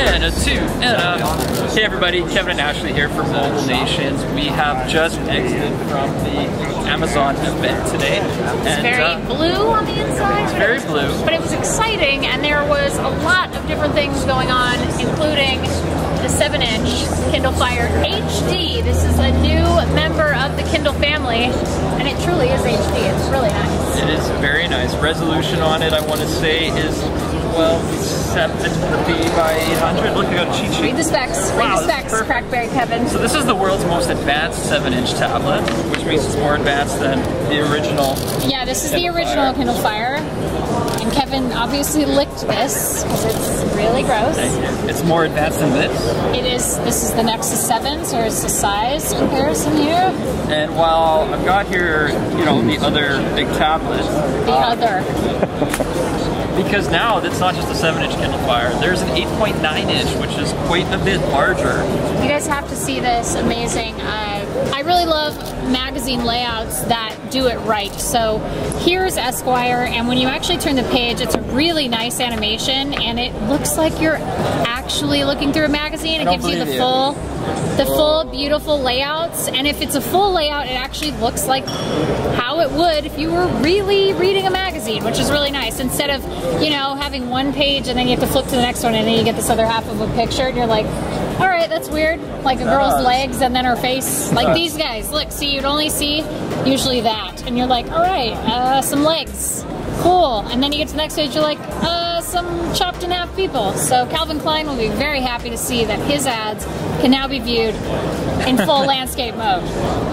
and a 2 and a... Hey everybody, Kevin and Ashley here from Mobile Nations. We have just exited from the Amazon event today. It's very blue on the inside. It's very blue. But it was exciting, and there was a lot of different things going on, including the 7-inch Kindle Fire HD. This is a new member of the Kindle family, and it truly is HD. It's really nice. It is very nice. Resolution on it, I want to say, is 1270 by 800. Look, I got a cheat sheet. Read the specs. Wow, read the specs, Crackberry Kevin. So this is the world's most advanced 7-inch tablet, which means it's more advanced than the original. Yeah, this is the original Kindle Fire. And Kevin obviously licked this because it's really gross. It's more advanced than this. It is. This is the Nexus 7, so it's the size comparison here. And while I've got here, you know, the other big tablet. Because now it's not just a 7-inch Kindle Fire. There's an 8.9-inch, which is quite a bit larger. You guys have to see this. Amazing. I really love magazine layouts that do it right. So here's Esquire, and when you actually turn the page, it's a really nice animation, and it looks like you're actually looking through a magazine. It gives you the full beautiful layouts, and if it's a full layout, it actually looks like how it would if you were really reading a magazine, which is really nice. Instead of, you know, having one page and then you have to flip to the next one and then you get this other half of a picture and you're like, all right, that's weird. Like a girl's legs and then her face. Like these guys, look, see, you'd only see usually that. And you're like, all right, some legs. Cool. And then you get to the next page, you're like, some chopped in half people. So Calvin Klein will be very happy to see that his ads can now be viewed in full landscape mode.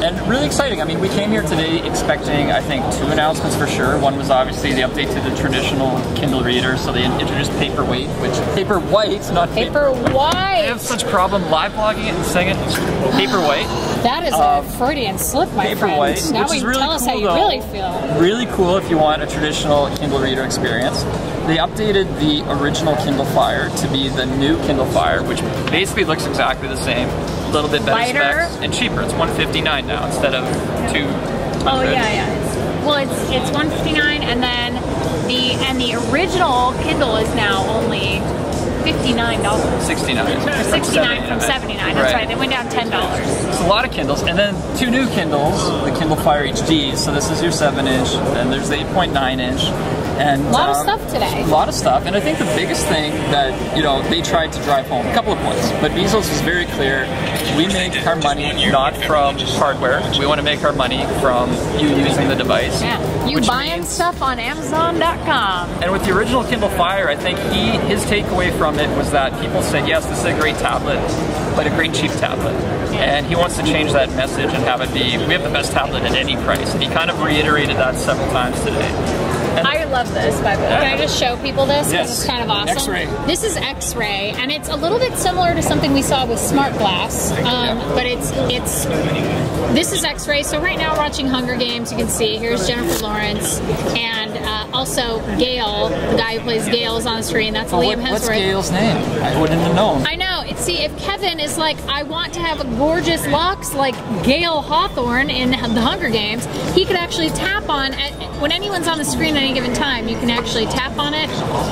And really exciting. I mean, we came here today expecting, I think, 2 announcements for sure. One was obviously the update to the traditional Kindle reader. So they introduced Paperweight, which Paperwhite, not Paperwhite. I have such problem live blogging it and saying it. Paperweight. That is a Freudian slip, my friend. Now we really tell us how you really feel. Really cool if you want a traditional Kindle reader experience. They updated the original Kindle Fire to be the new Kindle Fire, which basically looks exactly the same. A little bit better specs and cheaper. It's $159 now instead of $200. Oh yeah. Well, it's $159, and then the original Kindle is now only $59. 69. Or 69 from 79. That's right. They went down $10. It's a lot of Kindles, and then 2 new Kindles, the Kindle Fire HD. So this is your 7-inch, and there's the 8.9-inch. And a lot of stuff today. A lot of stuff, and I think the biggest thing that, you know, they tried to drive home, a couple of points, but Bezos was very clear. We make our money not from hardware. We want to make our money from you using the device. Yeah, you buying stuff on Amazon.com. And with the original Kindle Fire, I think his takeaway from it was that people said, yes, this is a great tablet, but a great cheap tablet. Yeah. And he wants to change that message and have it be, we have the best tablet at any price. And he kind of reiterated that several times today. And I love this, by the way. Can I just show people this? Because it's kind of awesome. XRay. This is XRay, and it's a little bit similar to something we saw with Smart Glass, but this is XRay. So right now we're watching Hunger Games. You can see here's Jennifer Lawrence, and also Gale, the guy who plays Gale, is on the screen. That's Liam Hemsworth. What's Gale's name? I wouldn't have known. I know. See, if Kevin is like, I want to have a gorgeous locks like Gale Hawthorne in the Hunger Games, he could actually tap on when anyone's on the screen at any given time, you can actually tap on it,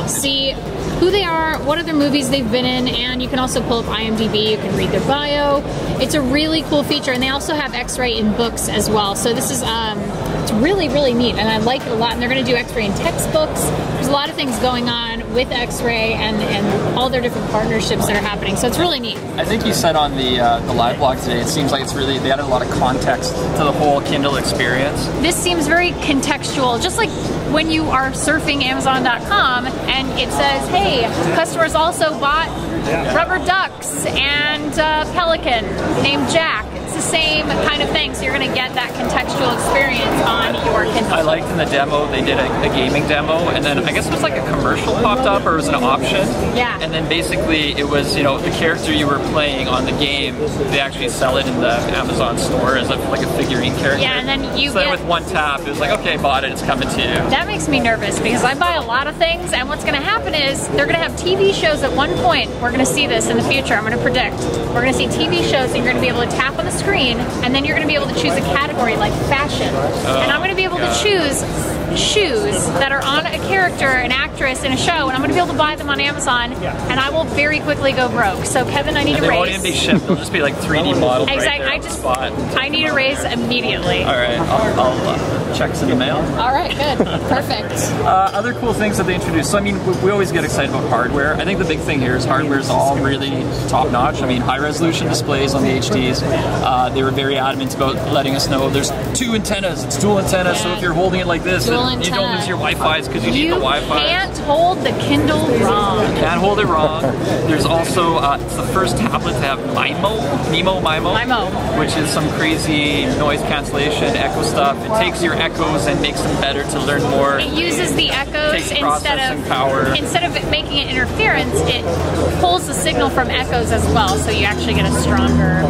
see who they are, what other movies they've been in, and you can also pull up IMDb, you can read their bio. It's a really cool feature, and they also have X-ray in books as well. So this is, it's really, really neat, and I like it a lot, and they're going to do X-ray in textbooks. There's a lot of things going on with X-ray and all their different partnerships that are happening, so it's really neat. I think you said on the live blog today, it seems like they added a lot of context to the whole Kindle experience. This seems very contextual, just like when you are surfing Amazon.com and it says, hey, customers also bought rubber ducks and a pelican named Jack. It's the same kind of thing, so you're going to get that contextual experience on your Kindle. I liked in the demo, they did a gaming demo, and then I guess it was like a commercial popped up, or it was an option. Yeah. And then basically it was, you know, the character you were playing on the game, they actually sell it in the Amazon store as like a figurine character. Yeah, and then you then with one tap, it was like, okay, bought it, it's coming to you. That makes me nervous because I buy a lot of things, and what's going to happen is they're going to have TV shows at one point. We're going to see this in the future, I'm going to predict. We're going to see TV shows and you're going to be able to tap on the screen, and then you're going to be able to choose a category like fashion. And I'm going to be able to choose shoes that are on a character, an actress in a show, and I'm going to be able to buy them on Amazon, and I will very quickly go broke. So Kevin, I need to raise. They won't even be shipped. They'll just be like 3D models exactly. right there on the spot. I need to raise immediately. All right, I'll checks in the mail. All right, good, perfect. Other cool things that they introduced. So I mean, we always get excited about hardware. I think the big thing here is hardware is all really top notch. I mean, high resolution displays on the HDs. They were very adamant about letting us know there's 2 antennas. It's dual antenna. So if you're holding it like this, you don't lose your Wi-Fi's because you need the Wi-Fi. You can't hold the Kindle wrong. You can't hold it wrong. There's also it's the first tablet to have MIMO, which is some crazy noise cancellation, echo stuff. It takes your echoes and makes them better to learn more. It uses the echoes instead of it making it interference. It pulls the signal from echoes as well, so you actually get a stronger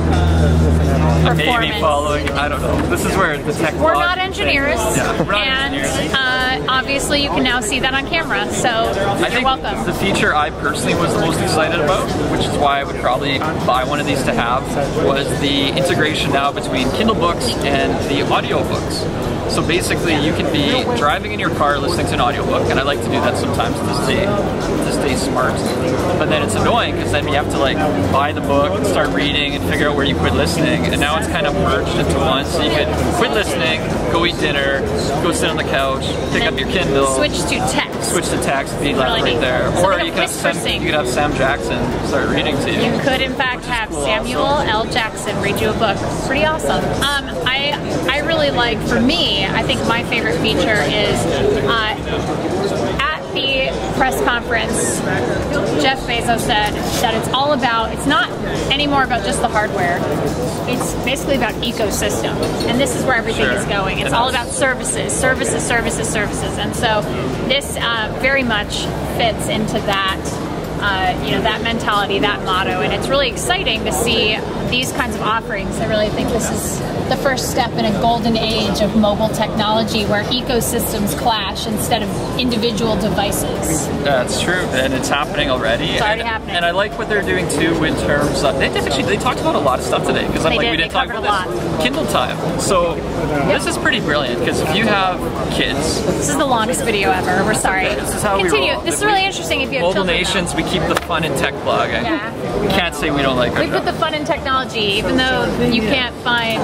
performance. Maybe following, I don't know. This is where the tech. We're not engineers, and obviously you can now see that on camera. So you're welcome. The feature I personally was the most excited about, which is why I would probably buy one of these to have, was the integration now between Kindle books and the audiobooks. So basically, you can be driving in your car listening to an audiobook, and I like to do that sometimes to stay smart. But then it's annoying because then you have to like buy the book and start reading and figure out where you quit listening. And now it's kind of merged into one, so you could quit listening, go eat dinner, go sit on the couch, pick up your Kindle, switch to text, be left right there. Or you could have Sam Jackson start reading to you. You could in fact have Samuel L. Jackson read you a book. Pretty awesome. I really like, for me, I think my favorite feature is at the press conference, Jeff Bezos said that it's not anymore about just the hardware. It's basically about ecosystem. And this is where everything is going. It's all about services. And so this very much fits into that, that mentality, that motto. And it's really exciting to see these kinds of offerings. I really think this is the first step in a golden age of mobile technology where ecosystems clash instead of individual devices. That's true, and it's happening already. It's already happening. And I like what they're doing too in terms of, they talked about a lot of stuff today, because we didn't talk about this. Kindle time. So this is pretty brilliant, because if you have kids. This is the longest video ever, we're sorry. Okay, this is how we roll. This is really interesting if you have children. Mobile Nations, we keep the fun in tech blog. We can't say we don't like our We put the fun in technology, even though you can't find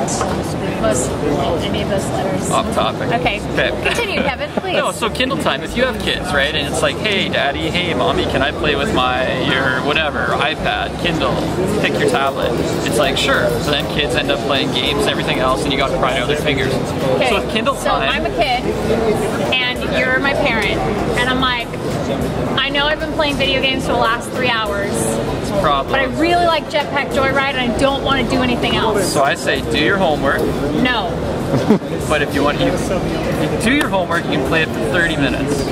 any of those letters. Off topic. Okay. Continue, Kevin, please. No, so Kindle time, if you have kids, right, and it's like, hey, daddy, hey, mommy, can I play with your whatever, iPad, Kindle, pick your tablet. It's like, sure. So then kids end up playing games and everything else, and you got to pry out their fingers. Okay. So with Kindle time. So I'm a kid, and you're my parent, and I'm like, I know I've been playing video games for the last 3 hours. It's a problem. But I really like Jetpack Joyride, and I don't want to do anything else. So I say, do your homework. No. But if you do your homework, you can play it for 30 minutes.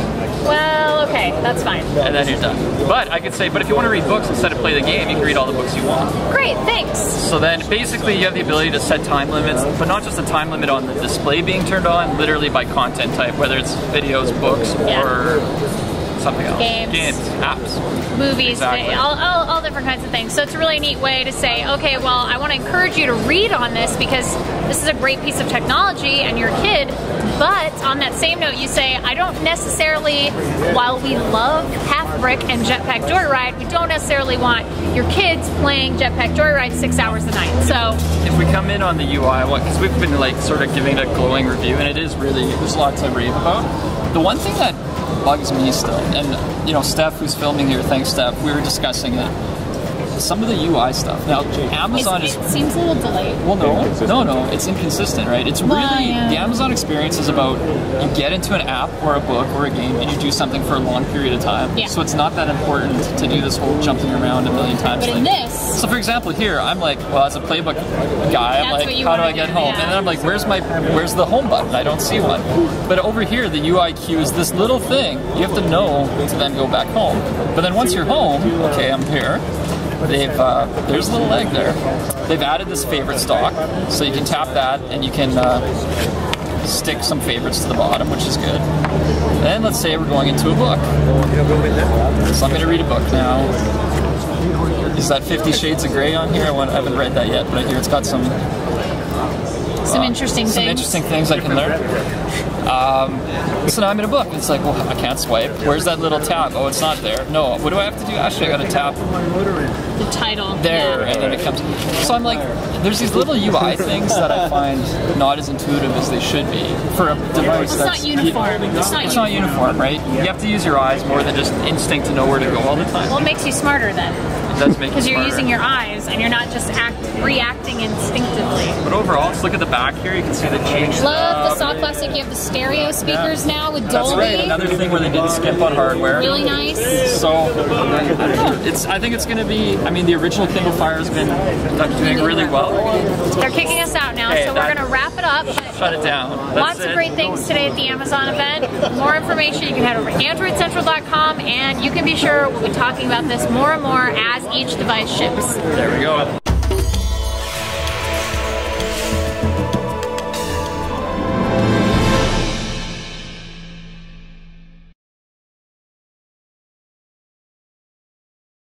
Well, okay, that's fine. And then you're done. But I could say, but if you want to read books instead of play the game, you can read all the books you want. Great, thanks. So then basically you have the ability to set time limits, but not just a time limit on the display being turned on, literally by content type, whether it's videos, books, or something else. Games, apps, movies, all different kinds of things. So it's a really neat way to say, okay, well, I want to encourage you to read on this because this is a great piece of technology and you're a kid, but on that same note, you say, I don't necessarily, while we love Half-Brick and Jetpack Joyride, we don't necessarily want your kids playing Jetpack Joyride 6 hours a night. So if we come in on the UI, because we've been like sort of giving it a glowing review, and it is really, there's a lot to rave about. The one thing that bugs me still, and Steph, who's filming here, thanks Steph, we were discussing it. Some of the UI stuff. Now, Amazon it seems a little delayed. Well, no, it's inconsistent, right? It's really, the Amazon experience is about, you get into an app or a book or a game and you do something for a long period of time. Yeah. So it's not that important to do this whole jumping around a million times thing. But in this... So for example, here, I'm like, well, as a playbook guy, I'm like, how do I get home? And then I'm like, where's the home button? I don't see one. But over here, the UI queue is this little thing. You have to know to then go back home. But then once you're home, okay, I'm here. There's a little leg there. They've added this favorite stock, so you can tap that and you can stick some favorites to the bottom, which is good. Then let's say we're going into a book. So I'm going to read a book now. Is that 50 Shades of Grey on here? I haven't read that yet, but I hear it's got some interesting things. Some interesting things I can learn. So now I'm in a book. It's like, well, I can't swipe. Where's that little tab? Oh, it's not there. No, what do I have to do? Actually, I got to tap the title there, and then it comes. So I'm like, there's these little UI things that I find not as intuitive as they should be for a device it's not uniform. It's not uniform, right? You have to use your eyes more than just instinct to know where to go all the time. Well, it makes you smarter then. It does make you smarter. Because you're using your eyes and you're not just reacting instinctively. But overall, let's look at the back here. You can see the change. Love the soft plastic. You have the stereo speakers now with Dolby. That's right. Another thing where they didn't skimp on hardware. Really nice. So I don't know. I think it's going to be. I mean, the original Kindle Fire has been doing really well. They're kicking us out now, so we're going to wrap it up. Shut it down. Lots of great things today at the Amazon event. More information, you can head over to AndroidCentral.com, and you can be sure we'll be talking about this more and more as each device ships. There we go.